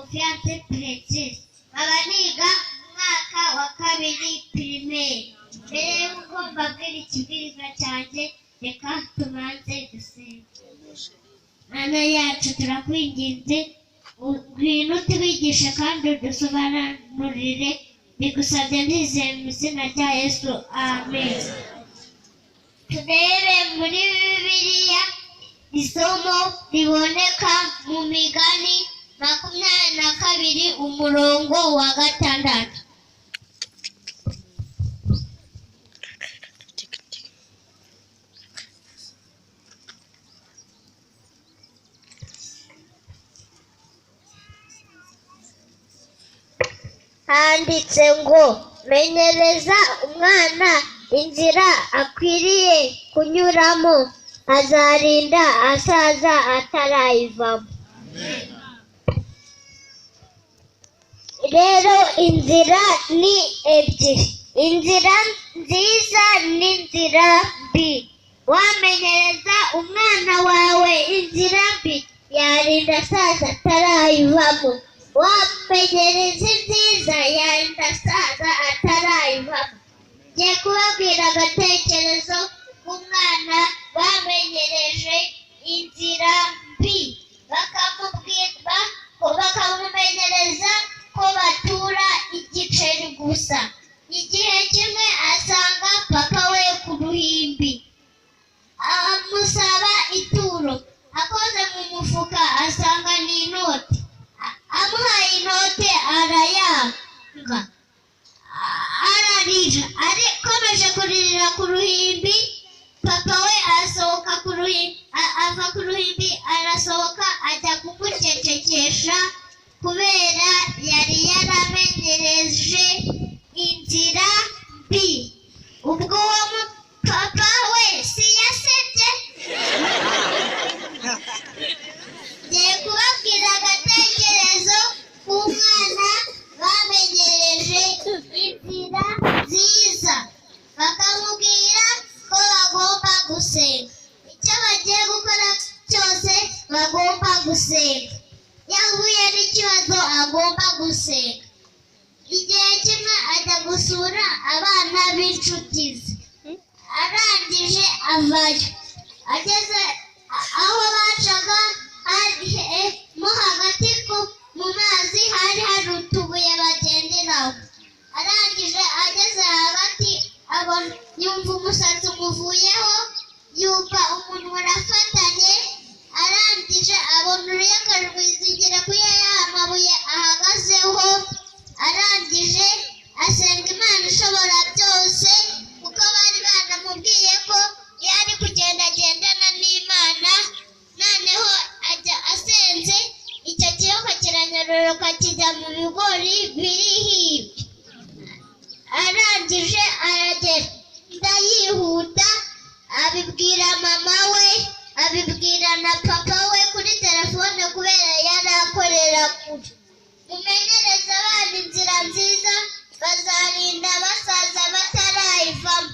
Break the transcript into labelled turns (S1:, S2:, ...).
S1: Confiance Princess. Nkaba niga umwaka wa kabiri primaire. Mbere y'uko mbabwira ikibwiriza cyanjye, reka tubanze dusenge. Mana yacu turakwinginze, ngwino tubigishe kandi udusobanurire, bigusabye nizeye mu izina rya Yesu, amen. Turebe muri Bibiliya isomo riboneka mu Migani 22 umurongo wa 6. Handitse ngo menyereza umwana inzira akwiriye kunyuramo, azarinda asaza atarayivamo. Rero inzira ni ebyiri, inzira nziza n'inzira mbi. Wamenyereza umwana wawe inzira mbi, yarinda asaza atarayivamo. Wamenyereza nziza, yarinda asaza atarayivamo. Ngiye kubabwira agatekerezo k'umwana bamenyereje inzira mbi, bakamumenyereza ko batura igiceri gusa. Igihe kimwe asanga papa we ku ruhimbi, amusaba ituro, akoze mu mufuka asanga ni inoti, amuhaye inote arayanga, ararira, akomeje kuririra ku ruhimbi. Papa we arasohoka ku ruhimbi, ava ku ruhimbi arasohoka ajya kumucecekesha, kubera yari yaramenyereje inzira mbi. Ubwo uwo papa we si yasebye? Ngiye kubabwira agatekerezo k'umwana bamenyereje inzira nziza, bakamubwira ko bagomba gusenga. Icyo bagiye gukora cyose bagomba gusenga. Yahuye n'ikibazo agomba gusenga. Igihe kimwe ajya gusura abana b'inshuti ze, arangije avayo. Ageze aho bacaga mo hagati mu mazi hari utubuye bagenderaho. Arangije ageze hagati yumva umusatsi umuvuyeho, yumva umuntu urafatanye. Arangije abona uruyaga rwizingira kuri ya mabuye ahagazeho. Arangije asenga Imana ishobora byose, kuko bari banamubwiye ko iyo ari kugendagendana n'Imana. Noneho ajya asenze, icyo kiyoka kiranyeroroka kijya mu bigori biri hirya. Arangije aragenda yihuta, abibwira mama we, abibwira na papa we kuri telefone, kubera yari akorera kure. Mumenyereze abana inzira nziza, bazarinda basaza batarayivamo.